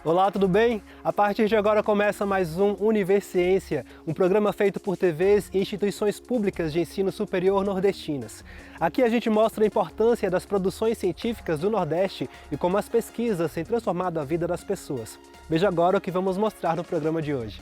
Olá, tudo bem? A partir de agora começa mais um Universiência, um programa feito por TVs e instituições públicas de ensino superior nordestinas. Aqui a gente mostra a importância das produções científicas do Nordeste e como as pesquisas têm transformado a vida das pessoas. Veja agora o que vamos mostrar no programa de hoje.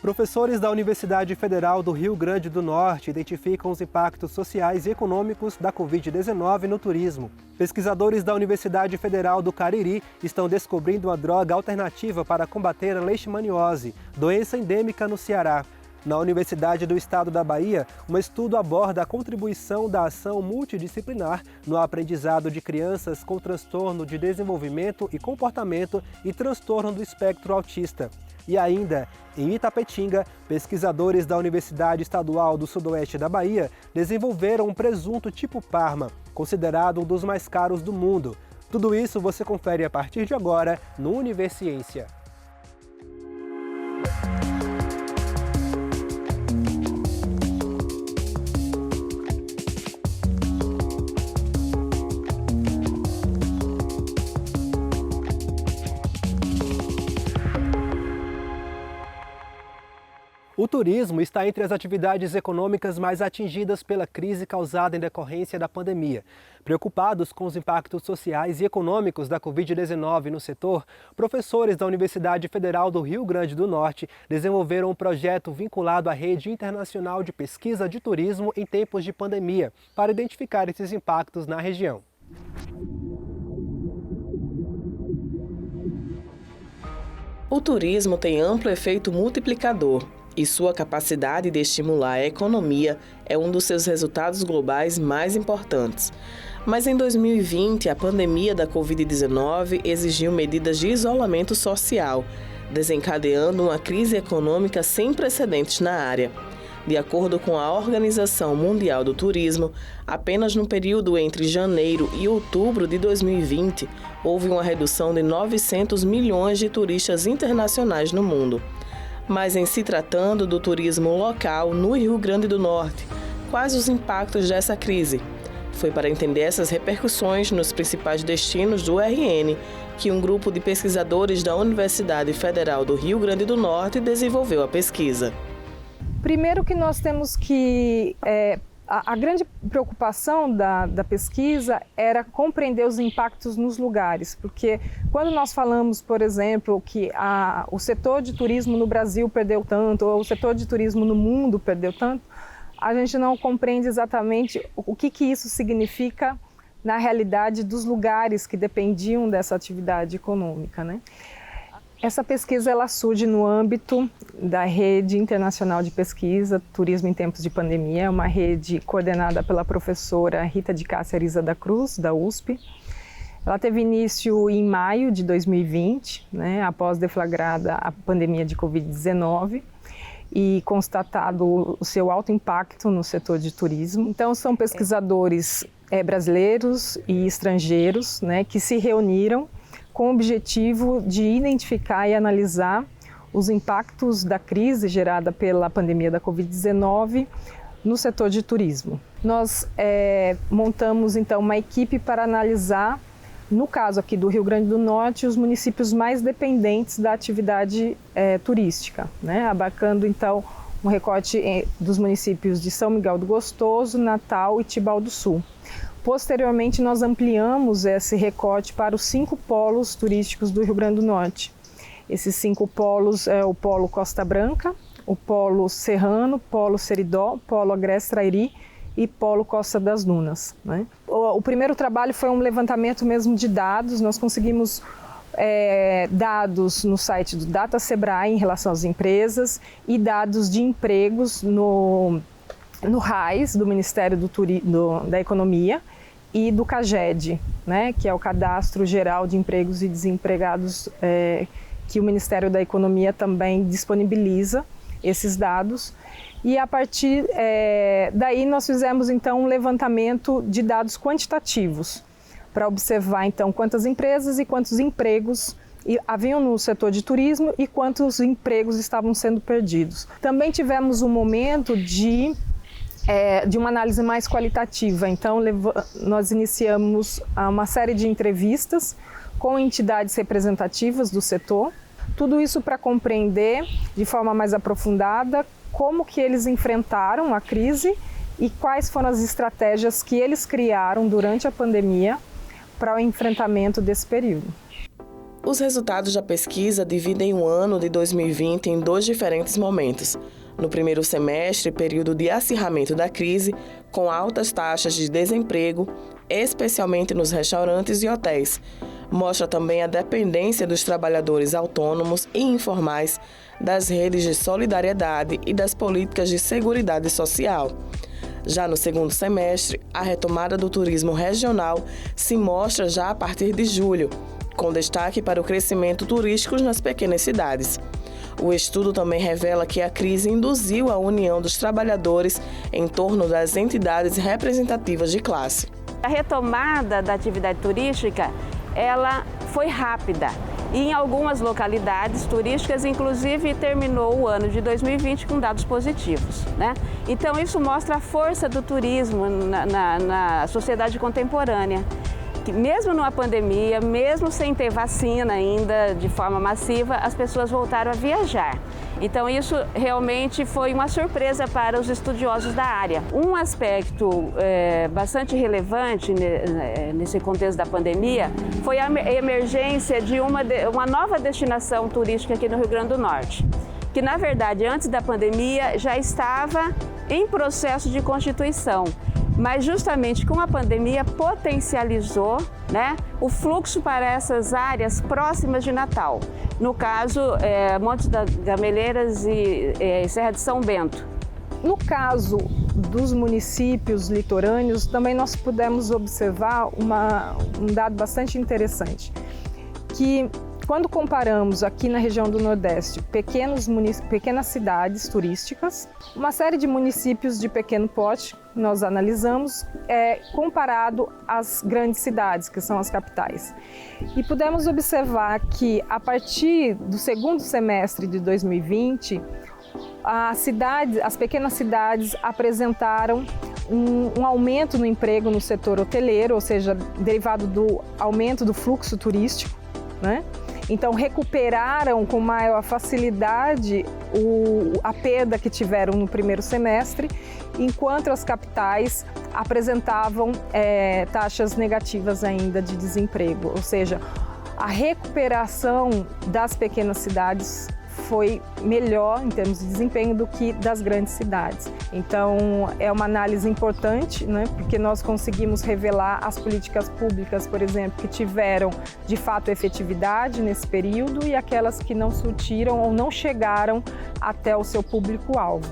Professores da Universidade Federal do Rio Grande do Norte identificam os impactos sociais e econômicos da Covid-19 no turismo. Pesquisadores da Universidade Federal do Cariri estão descobrindo uma droga alternativa para combater a leishmaniose, doença endêmica no Ceará. Na Universidade do Estado da Bahia, um estudo aborda a contribuição da ação multidisciplinar no aprendizado de crianças com transtorno de desenvolvimento e comportamento e transtorno do espectro autista. E ainda, em Itapetinga, pesquisadores da Universidade Estadual do Sudoeste da Bahia desenvolveram um presunto tipo Parma, considerado um dos mais caros do mundo. Tudo isso você confere a partir de agora no Universiência. O turismo está entre as atividades econômicas mais atingidas pela crise causada em decorrência da pandemia. Preocupados com os impactos sociais e econômicos da Covid-19 no setor, professores da Universidade Federal do Rio Grande do Norte desenvolveram um projeto vinculado à Rede Internacional de Pesquisa de Turismo em tempos de pandemia, para identificar esses impactos na região. O turismo tem amplo efeito multiplicador e sua capacidade de estimular a economia é um dos seus resultados globais mais importantes. Mas em 2020, a pandemia da Covid-19 exigiu medidas de isolamento social, desencadeando uma crise econômica sem precedentes na área. De acordo com a Organização Mundial do Turismo, apenas no período entre janeiro e outubro de 2020, houve uma redução de 900 milhões de turistas internacionais no mundo. Mas em se tratando do turismo local no Rio Grande do Norte, quais os impactos dessa crise? Foi para entender essas repercussões nos principais destinos do RN que um grupo de pesquisadores da Universidade Federal do Rio Grande do Norte desenvolveu a pesquisa. Primeiro que nós temos que... A grande preocupação da pesquisa era compreender os impactos nos lugares, porque quando nós falamos, por exemplo, que o setor de turismo no Brasil perdeu tanto, ou o setor de turismo no mundo perdeu tanto, a gente não compreende exatamente o que isso significa na realidade dos lugares que dependiam dessa atividade econômica, né? Essa pesquisa ela surge no âmbito da Rede Internacional de Pesquisa Turismo em Tempos de Pandemia, é uma rede coordenada pela professora Rita de Cássia Ariza da Cruz, da USP. Ela teve início em maio de 2020, né, após deflagrada a pandemia de Covid-19 e constatado o seu alto impacto no setor de turismo. Então, são pesquisadores brasileiros e estrangeiros, né, que se reuniram com o objetivo de identificar e analisar os impactos da crise gerada pela pandemia da Covid-19 no setor de turismo. Nós montamos então uma equipe para analisar, no caso aqui do Rio Grande do Norte, os municípios mais dependentes da atividade turística, né? Abarcando então um recorte dos municípios de São Miguel do Gostoso, Natal e Tibau do Sul. Posteriormente, nós ampliamos esse recorte para os 5 polos turísticos do Rio Grande do Norte. Esses 5 polos é o Polo Costa Branca, o Polo Serrano, Polo Seridó, Polo Agreste Trairi e Polo Costa das Dunas, né? O primeiro trabalho foi um levantamento mesmo de dados. Nós conseguimos dados no site do Data Sebrae em relação às empresas e dados de empregos no RAIS, do Ministério da Economia, e do CAGED, né, que é o Cadastro Geral de Empregos e Desempregados, que o Ministério da Economia também disponibiliza esses dados. E a partir daí nós fizemos então um levantamento de dados quantitativos para observar então quantas empresas e quantos empregos haviam no setor de turismo e quantos empregos estavam sendo perdidos. Também tivemos um momento de uma análise mais qualitativa. Então, nós iniciamos uma série de entrevistas com entidades representativas do setor. Tudo isso para compreender de forma mais aprofundada como que eles enfrentaram a crise e quais foram as estratégias que eles criaram durante a pandemia para o enfrentamento desse período. Os resultados da pesquisa dividem o ano de 2020 em 2 diferentes momentos. No primeiro semestre, período de acirramento da crise, com altas taxas de desemprego, especialmente nos restaurantes e hotéis. Mostra também a dependência dos trabalhadores autônomos e informais das redes de solidariedade e das políticas de seguridade social. Já no segundo semestre, a retomada do turismo regional se mostra já a partir de julho, com destaque para o crescimento turístico nas pequenas cidades. O estudo também revela que a crise induziu a união dos trabalhadores em torno das entidades representativas de classe. A retomada da atividade turística, ela foi rápida e em algumas localidades turísticas, inclusive, terminou o ano de 2020 com dados positivos, né? Então isso mostra a força do turismo na sociedade contemporânea. Que mesmo numa pandemia, mesmo sem ter vacina ainda de forma massiva, as pessoas voltaram a viajar. Então isso realmente foi uma surpresa para os estudiosos da área. Um aspecto bastante relevante nesse contexto da pandemia foi a emergência de uma nova destinação turística aqui no Rio Grande do Norte, que na verdade antes da pandemia já estava em processo de constituição. Mas justamente com a pandemia potencializou, né, o fluxo para essas áreas próximas de Natal. No caso, Montes das Gameleiras e Serra de São Bento. No caso dos municípios litorâneos, também nós pudemos observar um dado bastante interessante, que quando comparamos aqui na região do Nordeste pequenas cidades turísticas, uma série de municípios de pequeno porte nós analisamos comparado às grandes cidades, que são as capitais. E pudemos observar que a partir do segundo semestre de 2020, as pequenas cidades apresentaram um aumento no emprego no setor hoteleiro, ou seja, derivado do aumento do fluxo turístico, né? Então, recuperaram com maior facilidade a perda que tiveram no primeiro semestre, enquanto as capitais apresentavam taxas negativas ainda de desemprego. Ou seja, a recuperação das pequenas cidades foi melhor em termos de desempenho do que das grandes cidades. Então, é uma análise importante, né, porque nós conseguimos revelar as políticas públicas, por exemplo, que tiveram de fato efetividade nesse período e aquelas que não surtiram ou não chegaram até o seu público-alvo.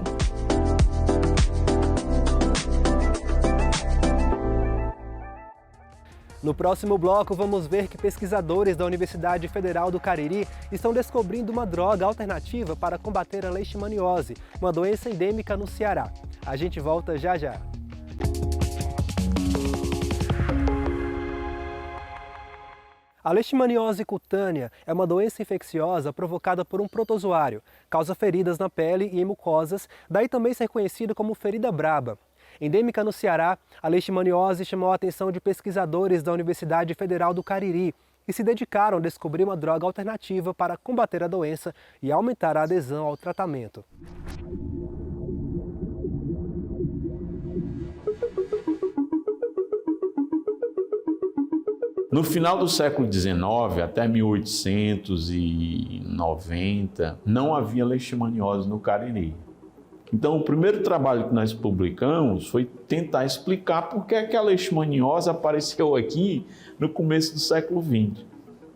No próximo bloco, vamos ver que pesquisadores da Universidade Federal do Cariri estão descobrindo uma droga alternativa para combater a leishmaniose, uma doença endêmica no Ceará. A gente volta já já. A leishmaniose cutânea é uma doença infecciosa provocada por um protozoário, causa feridas na pele e em mucosas, daí também ser conhecida como ferida braba. Endêmica no Ceará, a leishmaniose chamou a atenção de pesquisadores da Universidade Federal do Cariri e se dedicaram a descobrir uma droga alternativa para combater a doença e aumentar a adesão ao tratamento. No final do século XIX, até 1890, não havia leishmaniose no Cariri. Então, o primeiro trabalho que nós publicamos foi tentar explicar por que a leishmaniose apareceu aqui no começo do século XX.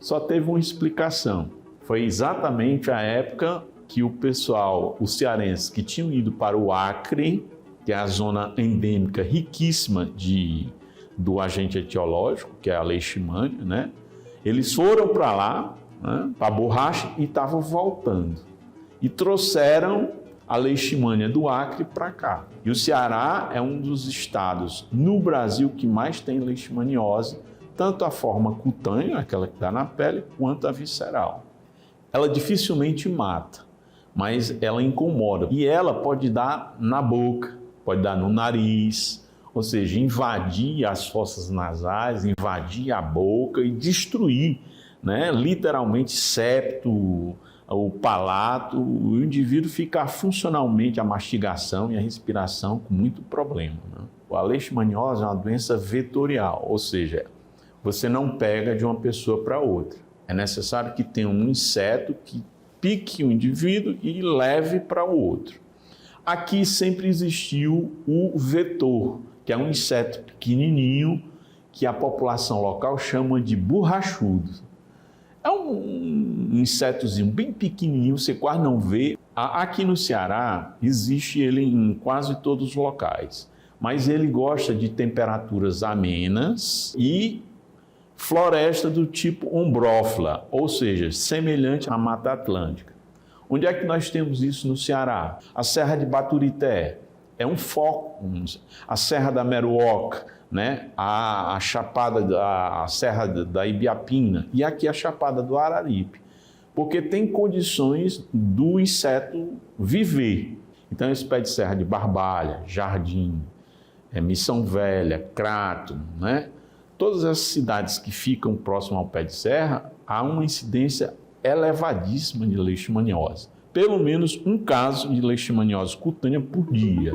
Só teve uma explicação. Foi exatamente a época que o pessoal, os cearenses que tinham ido para o Acre, que é a zona endêmica riquíssima do agente etiológico, que é a leishmania, né? Eles foram para lá, né, para a borracha, e estavam voltando. E trouxeram a leishmania do Acre para cá. E o Ceará é um dos estados no Brasil que mais tem leishmaniose, tanto a forma cutânea, aquela que dá na pele, quanto a visceral. Ela dificilmente mata, mas ela incomoda. E ela pode dar na boca, pode dar no nariz, ou seja, invadir as fossas nasais, invadir a boca e destruir né, literalmente septo, o palato, o indivíduo fica funcionalmente a mastigação e a respiração com muito problema, né? A leishmaniose é uma doença vetorial, ou seja, você não pega de uma pessoa para outra. É necessário que tenha um inseto que pique o indivíduo e leve para o outro. Aqui sempre existiu o vetor, que é um inseto pequenininho que a população local chama de borrachudo. É um insetozinho bem pequenininho, você quase não vê. Aqui no Ceará existe ele em quase todos os locais, mas ele gosta de temperaturas amenas e floresta do tipo ombrófila, ou seja, semelhante à Mata Atlântica. Onde é que nós temos isso no Ceará? A Serra de Baturité é um foco, a Serra da Meruoca, né? A Chapada, a Serra da Ibiapina e aqui a Chapada do Araripe, porque tem condições do inseto viver. Então, esse pé de serra de Barbalha, Jardim, Missão Velha, Crato, né? Todas as cidades que ficam próximas ao pé de serra, há uma incidência elevadíssima de leishmaniose. Pelo menos um caso de leishmaniose cutânea por dia.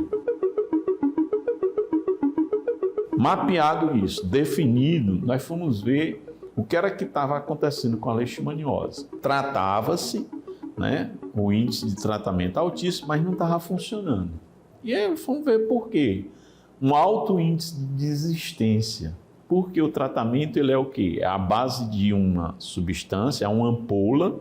Mapeado isso, definido, nós fomos ver o que era que estava acontecendo com a leishmaniose. Tratava-se, né, o índice de tratamento altíssimo, mas não estava funcionando. E aí fomos ver por quê. Um alto índice de desistência. Porque o tratamento ele é o quê? É a base de uma substância, é uma ampola,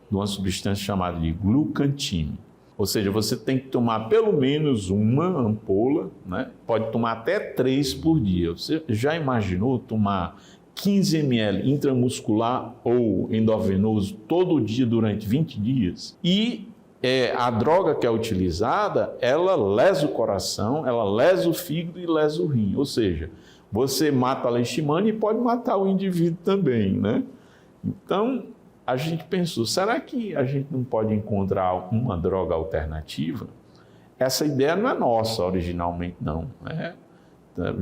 de uma substância chamada de glucantime. Ou seja, você tem que tomar pelo menos uma ampola, né? Pode tomar até 3 por dia. Você já imaginou tomar 15 ml intramuscular ou endovenoso todo dia durante 20 dias? E a droga que é utilizada, ela lesa o coração, ela lesa o fígado e lesa o rim. Ou seja, você mata a leishmania e pode matar o indivíduo também, né? Então, a gente pensou, será que a gente não pode encontrar uma droga alternativa? Essa ideia não é nossa originalmente, não.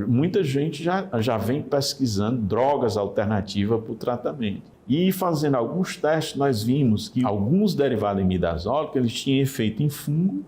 Muita gente já vem pesquisando drogas alternativas para o tratamento. E fazendo alguns testes, nós vimos que alguns derivados imidazólicos eles tinham efeito em fungo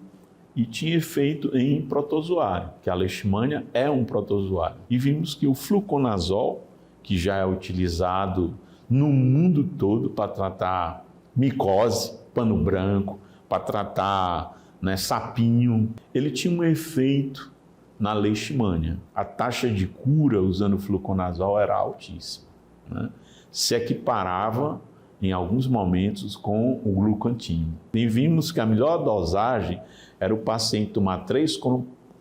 e tinha efeito em protozoário, que a leishmania é um protozoário. E vimos que o fluconazol, que já é utilizado no mundo todo para tratar micose, pano branco, para tratar, né, sapinho, ele tinha um efeito na leishmania. A taxa de cura usando o fluconazol era altíssima, né? Se equiparava em alguns momentos com o glucantime. E vimos que a melhor dosagem era o paciente tomar 3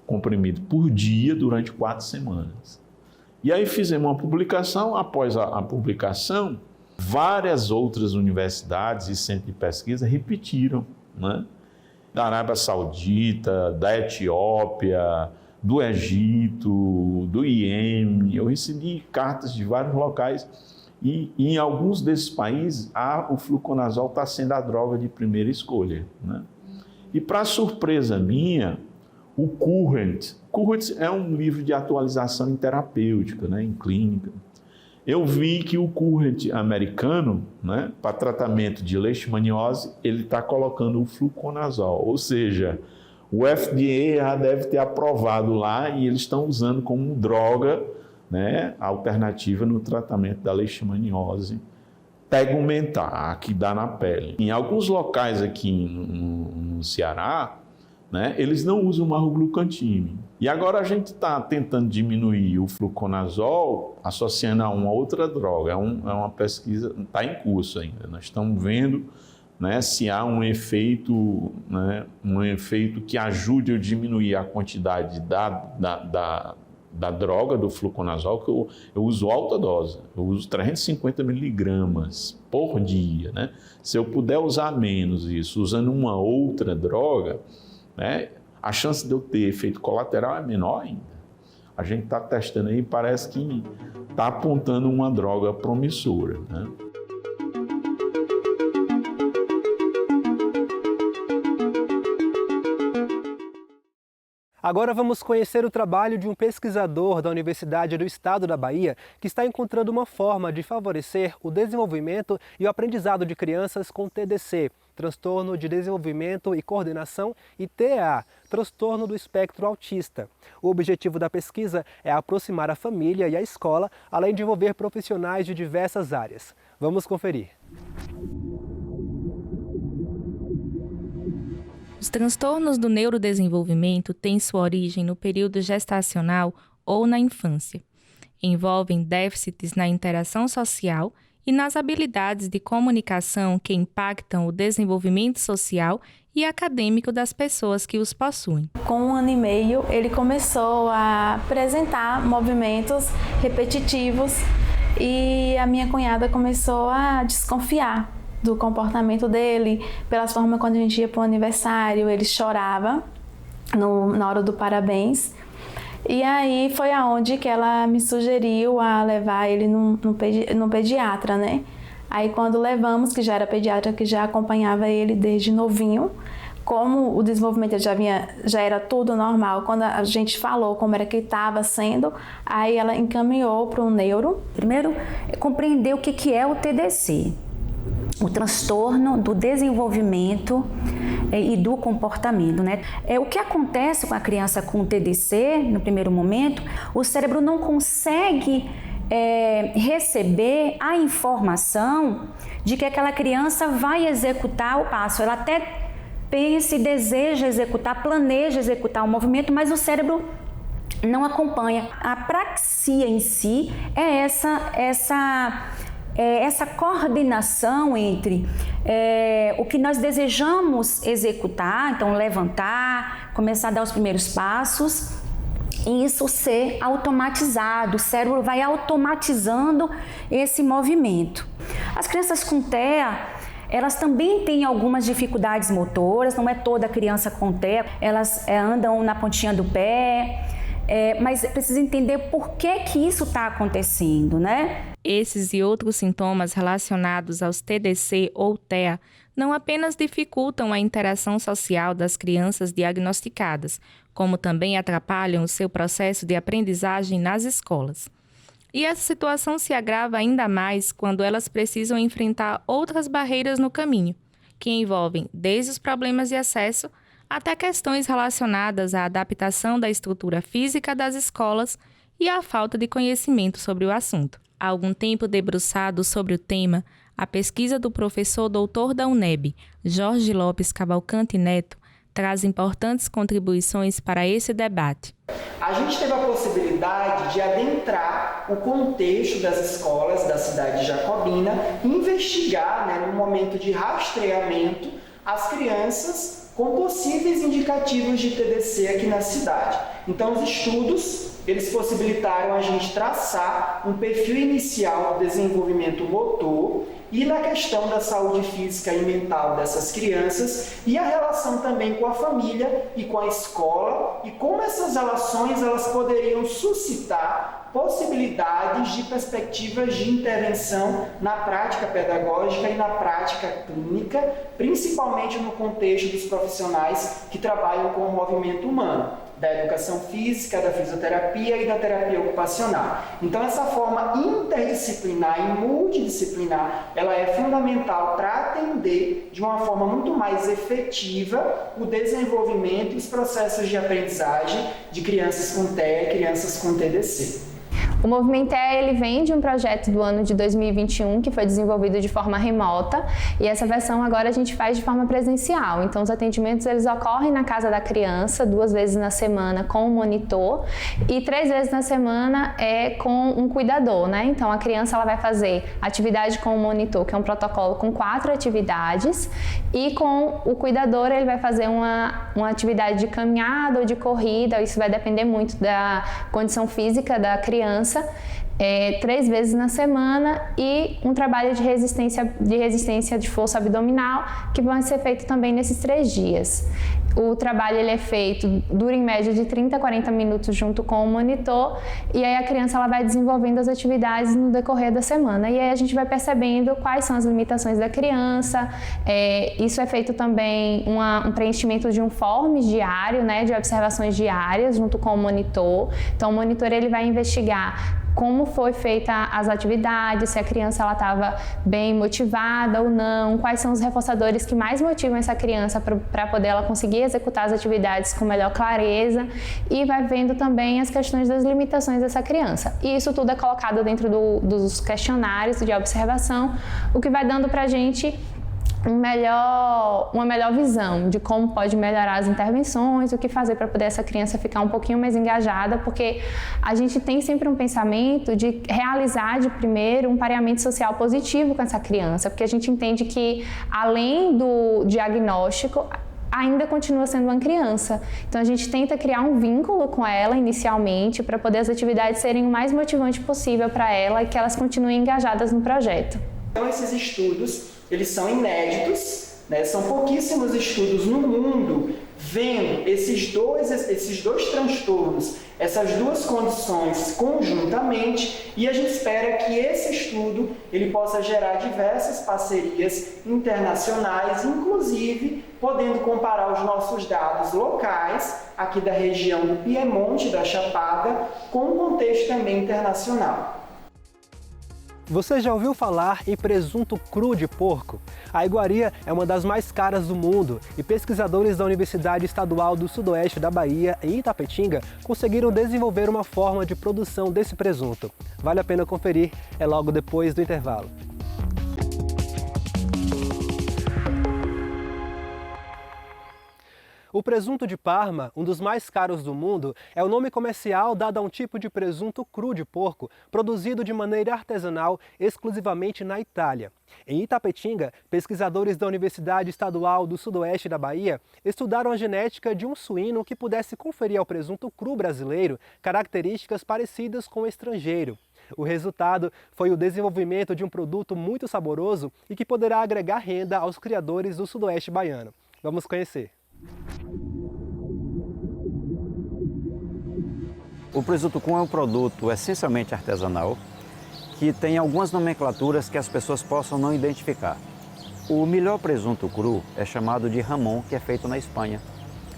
comprimidos por dia durante 4 semanas. E aí fizemos uma publicação. Após a publicação, várias outras universidades e centros de pesquisa repetiram, né? Da Arábia Saudita, da Etiópia, do Egito, do Iêmen. Eu recebi cartas de vários locais e em alguns desses países o fluconazol está sendo a droga de primeira escolha, né? E para surpresa minha, o Current é um livro de atualização em terapêutica, né, em clínica. Eu vi que o Current americano, né, para tratamento de leishmaniose, ele está colocando o fluconazol, ou seja, o FDA já deve ter aprovado lá e eles estão usando como droga, né, alternativa no tratamento da leishmaniose tegumentar, que dá na pele. Em alguns locais aqui no Ceará, né, eles não usam mais o glucantime. E agora a gente está tentando diminuir o fluconazol associando a uma outra droga. É uma pesquisa, está em curso ainda. Nós estamos vendo, né, se há um efeito, né, que ajude a diminuir a quantidade da droga, do fluconazol, que eu uso alta dose. Eu uso 350 miligramas por dia, né? Se eu puder usar menos isso, usando uma outra droga, né, a chance de eu ter efeito colateral é menor ainda. A gente está testando aí, parece que está apontando uma droga promissora, né? Agora vamos conhecer o trabalho de um pesquisador da Universidade do Estado da Bahia que está encontrando uma forma de favorecer o desenvolvimento e o aprendizado de crianças com TDC, transtorno de desenvolvimento e coordenação, e TEA, transtorno do espectro autista. O objetivo da pesquisa é aproximar a família e a escola, além de envolver profissionais de diversas áreas. Vamos conferir. Os transtornos do neurodesenvolvimento têm sua origem no período gestacional ou na infância. Envolvem déficits na interação social e nas habilidades de comunicação que impactam o desenvolvimento social e acadêmico das pessoas que os possuem. Com 1 ano e meio, ele começou a apresentar movimentos repetitivos e a minha cunhada começou a desconfiar do comportamento dele, pelas formas quando a gente ia para o aniversário, ele chorava na hora do parabéns. E aí foi aonde que ela me sugeriu a levar ele no pediatra, né? Aí quando levamos, que já era pediatra, que já acompanhava ele desde novinho, como o desenvolvimento já era tudo normal, quando a gente falou como era que estava sendo, aí ela encaminhou para o neuro. Primeiro, compreender o que é o TDC. O transtorno do desenvolvimento e do comportamento, né? O que acontece com a criança com TDC, no primeiro momento, o cérebro não consegue receber a informação de que aquela criança vai executar o passo. Ela até pensa e deseja executar, planeja executar o movimento, mas o cérebro não acompanha. A praxia em si é essa coordenação entre o que nós desejamos executar, então levantar, começar a dar os primeiros passos, e isso ser automatizado, o cérebro vai automatizando esse movimento. As crianças com TEA, elas também têm algumas dificuldades motoras, não é toda criança com TEA, elas andam na pontinha do pé, mas precisa entender por que isso está acontecendo, né? Esses e outros sintomas relacionados aos TDC ou TEA não apenas dificultam a interação social das crianças diagnosticadas, como também atrapalham o seu processo de aprendizagem nas escolas. E essa situação se agrava ainda mais quando elas precisam enfrentar outras barreiras no caminho, que envolvem desde os problemas de acesso até questões relacionadas à adaptação da estrutura física das escolas e à falta de conhecimento sobre o assunto. Há algum tempo debruçado sobre o tema, a pesquisa do professor doutor da UNEB, Jorge Lopes Cavalcante Neto, traz importantes contribuições para esse debate. A gente teve a possibilidade de adentrar o contexto das escolas da cidade de Jacobina e investigar, no momento de rastreamento, as crianças com possíveis indicativos de TDC aqui na cidade. Então, os estudos, eles possibilitaram a gente traçar um perfil inicial do desenvolvimento motor e na questão da saúde física e mental dessas crianças e a relação também com a família e com a escola e como essas relações elas poderiam suscitar possibilidades de perspectivas de intervenção na prática pedagógica e na prática clínica, principalmente no contexto dos profissionais que trabalham com o movimento humano, da educação física, da fisioterapia e da terapia ocupacional. Então, essa forma interdisciplinar e multidisciplinar, ela é fundamental para atender de uma forma muito mais efetiva o desenvolvimento e os processos de aprendizagem de crianças com TEA e crianças com TDC. O Movimento TEA, ele vem de um projeto do ano de 2021 que foi desenvolvido de forma remota e essa versão agora a gente faz de forma presencial. Então os atendimentos eles ocorrem na casa da criança 2 vezes na semana com um monitor e 3 vezes na semana com um cuidador, né? Então a criança ela vai fazer atividade com o monitor, que é um protocolo com 4 atividades, e com o cuidador ele vai fazer uma atividade de caminhada ou de corrida, isso vai depender muito da condição física da criança. 3 vezes na semana e um trabalho de resistência de força abdominal que vai ser feito também nesses 3 dias. O trabalho ele é feito, dura em média de 30 a 40 minutos junto com o monitor e aí a criança ela vai desenvolvendo as atividades no decorrer da semana e aí a gente vai percebendo quais são as limitações da criança. Isso é feito também um preenchimento de um forms diário, né, de observações diárias junto com o monitor. Então o monitor ele vai investigar como foi feita as atividades, se a criança estava bem motivada ou não, quais são os reforçadores que mais motivam essa criança para poder ela conseguir executar as atividades com melhor clareza e vai vendo também as questões das limitações dessa criança. E isso tudo é colocado dentro dos questionários de observação, o que vai dando para a gente uma melhor visão de como pode melhorar as intervenções, o que fazer para poder essa criança ficar um pouquinho mais engajada, porque a gente tem sempre um pensamento de realizar de primeiro um pareamento social positivo com essa criança, porque a gente entende que além do diagnóstico, ainda continua sendo uma criança. Então a gente tenta criar um vínculo com ela inicialmente para poder as atividades serem o mais motivante possível para ela e que elas continuem engajadas no projeto. Então esses estudos, eles são inéditos, né? São pouquíssimos estudos no mundo vendo esses dois transtornos, essas duas condições conjuntamente, e a gente espera que esse estudo ele possa gerar diversas parcerias internacionais, inclusive podendo comparar os nossos dados locais, aqui da região do Piemonte, da Chapada, com o contexto também internacional. Você já ouviu falar em presunto cru de porco? A iguaria é uma das mais caras do mundo e pesquisadores da Universidade Estadual do Sudoeste da Bahia, em Itapetinga, conseguiram desenvolver uma forma de produção desse presunto. Vale a pena conferir, é logo depois do intervalo. O presunto de Parma, um dos mais caros do mundo, é o nome comercial dado a um tipo de presunto cru de porco, produzido de maneira artesanal exclusivamente na Itália. Em Itapetinga, pesquisadores da Universidade Estadual do Sudoeste da Bahia estudaram a genética de um suíno que pudesse conferir ao presunto cru brasileiro características parecidas com o estrangeiro. O resultado foi o desenvolvimento de um produto muito saboroso e que poderá agregar renda aos criadores do Sudoeste baiano. Vamos conhecer. O presunto cru é um produto essencialmente artesanal que tem algumas nomenclaturas que as pessoas possam não identificar. O melhor presunto cru é chamado de Ramon, que é feito na Espanha.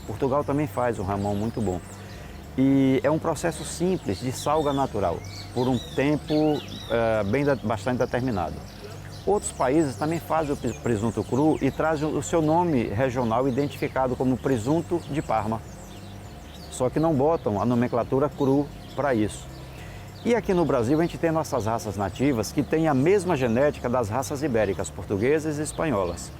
Portugal também faz um Ramon muito bom. E é um processo simples de salga natural, por um tempo bastante determinado. Outros países também fazem o presunto cru e trazem o seu nome regional identificado como presunto de Parma. Só que não botam a nomenclatura cru para isso. E aqui no Brasil a gente tem nossas raças nativas que têm a mesma genética das raças ibéricas, portuguesas e espanholas.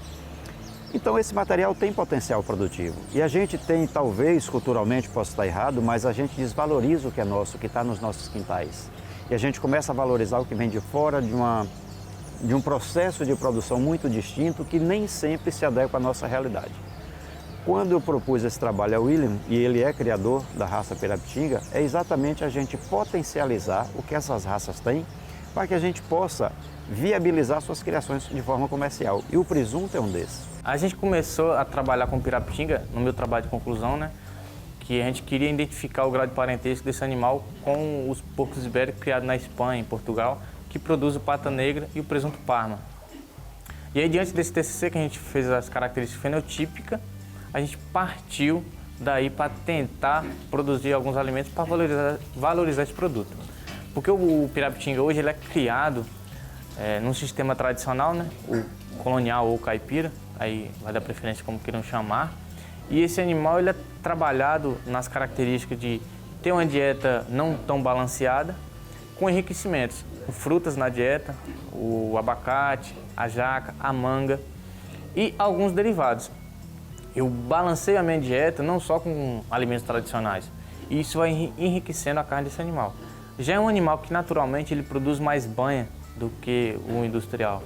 Então esse material tem potencial produtivo. E a gente tem, talvez culturalmente possa estar errado, mas a gente desvaloriza o que é nosso, o que está nos nossos quintais. E a gente começa a valorizar o que vem de fora de um processo de produção muito distinto que nem sempre se adequa à nossa realidade. Quando eu propus esse trabalho ao William, e ele é criador da raça Pirapitinga, é exatamente a gente potencializar o que essas raças têm para que a gente possa viabilizar suas criações de forma comercial. E o presunto é um desses. A gente começou a trabalhar com Pirapitinga, no meu trabalho de conclusão, né? Que a gente queria identificar o grau de parentesco desse animal com os porcos ibéricos criados na Espanha, em Portugal, que produz o pata negra e o presunto Parma. E aí, diante desse TCC que a gente fez as características fenotípicas, a gente partiu daí para tentar produzir alguns alimentos para valorizar esse produto. Porque o Pirapitinga hoje ele é criado num sistema tradicional, né? O colonial ou caipira, aí vai dar preferência como queiram chamar. E esse animal ele é trabalhado nas características de ter uma dieta não tão balanceada, com enriquecimentos, com frutas na dieta, o abacate, a jaca, a manga e alguns derivados. Eu balanceio a minha dieta não só com alimentos tradicionais, e isso vai enriquecendo a carne desse animal. Já é um animal que naturalmente ele produz mais banha do que o industrial,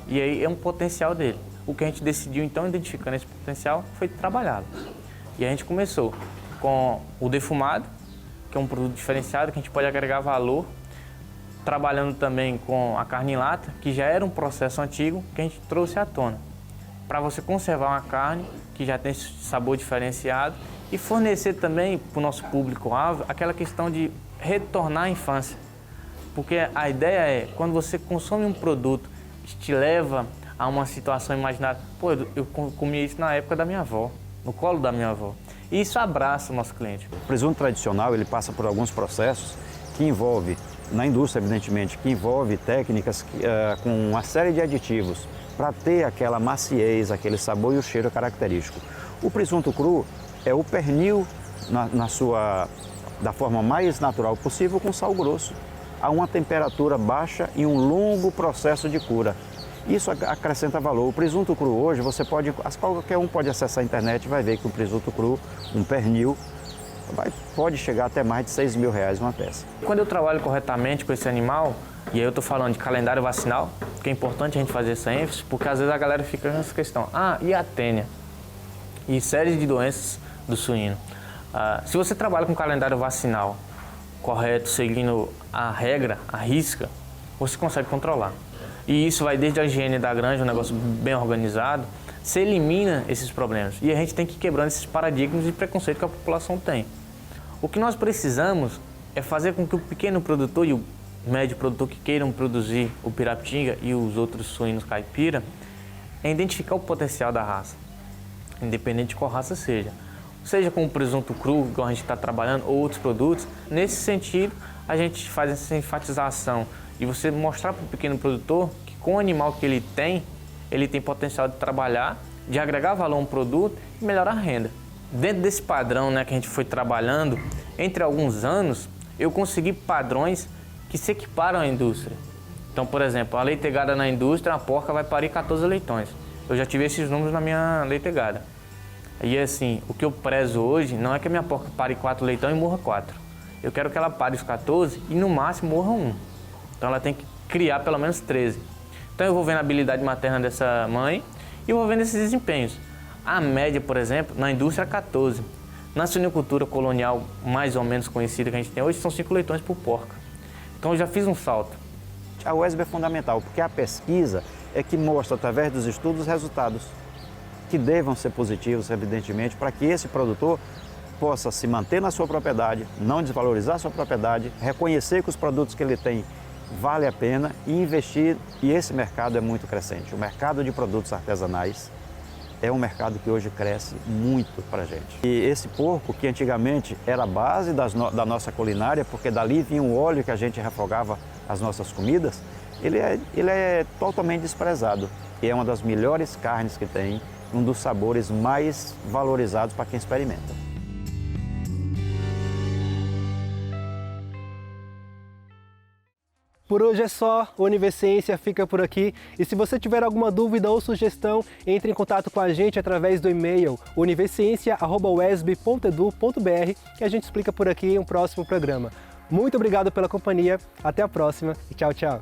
e aí é um potencial dele. O que a gente decidiu então, identificando esse potencial, foi trabalhá-lo. E a gente começou com o defumado, que é um produto diferenciado que a gente pode agregar valor trabalhando também com a carne em lata, que já era um processo antigo que a gente trouxe à tona. Para você conservar uma carne que já tem sabor diferenciado e fornecer também para o nosso público-alvo aquela questão de retornar à infância. Porque a ideia é, quando você consome um produto que te leva a uma situação imaginária, pô, eu comia isso na época da minha avó, no colo da minha avó. E isso abraça o nosso cliente. O presunto tradicional, ele passa por alguns processos que envolve, na indústria evidentemente, que envolve técnicas com uma série de aditivos para ter aquela maciez, aquele sabor e o cheiro característico. O presunto cru é o pernil da forma mais natural possível, com sal grosso, a uma temperatura baixa e um longo processo de cura. Isso acrescenta valor. O presunto cru hoje, qualquer um pode acessar a internet e vai ver que o presunto cru, um pernil, pode chegar até mais de R$6.000 uma peça. Quando eu trabalho corretamente com esse animal, e aí eu estou falando de calendário vacinal, que é importante a gente fazer essa ênfase, porque às vezes a galera fica nessa questão, e a tênia? E série de doenças do suíno. Se você trabalha com calendário vacinal correto, seguindo a regra, a risca, você consegue controlar. E isso vai desde a higiene da granja, um negócio bem organizado, você elimina esses problemas. E a gente tem que ir quebrando esses paradigmas de preconceito que a população tem. O que nós precisamos é fazer com que o pequeno produtor e o médio produtor que queiram produzir o pirapitinga e os outros suínos caipira, é identificar o potencial da raça, independente de qual raça seja. Seja com o presunto cru, igual a gente está trabalhando, ou outros produtos. Nesse sentido, a gente faz essa enfatização e você mostrar para o pequeno produtor que com o animal que ele tem potencial de trabalhar, de agregar valor a um produto e melhorar a renda. Dentro desse padrão, que a gente foi trabalhando, entre alguns anos, eu consegui padrões que se equiparam à indústria. Então, por exemplo, a leitegada na indústria, a porca vai parir 14 leitões. Eu já tive esses números na minha leitegada. E assim, o que eu prezo hoje não é que a minha porca pare 4 leitões e morra 4. Eu quero que ela pare os 14 e no máximo morra 1. Então ela tem que criar pelo menos 13. Então eu vou vendo a habilidade materna dessa mãe e eu vou vendo esses desempenhos. A média, por exemplo, na indústria é 14. Na suinocultura colonial mais ou menos conhecida que a gente tem hoje, são 5 leitões por porca. Então eu já fiz um salto. A UESB é fundamental, porque a pesquisa é que mostra, através dos estudos, os resultados que devam ser positivos, evidentemente, para que esse produtor possa se manter na sua propriedade, não desvalorizar a sua propriedade, reconhecer que os produtos que ele tem vale a pena e investir. E esse mercado é muito crescente. O mercado de produtos artesanais é um mercado que hoje cresce muito para a gente. E esse porco, que antigamente era a base da nossa culinária, porque dali vinha o óleo que a gente refogava as nossas comidas, ele é totalmente desprezado. E é uma das melhores carnes que tem, um dos sabores mais valorizados para quem experimenta. Por hoje é só, o Univerciência fica por aqui. E se você tiver alguma dúvida ou sugestão, entre em contato com a gente através do e-mail univerciência@uesb.edu.br que a gente explica por aqui em um próximo programa. Muito obrigado pela companhia, até a próxima e tchau, tchau.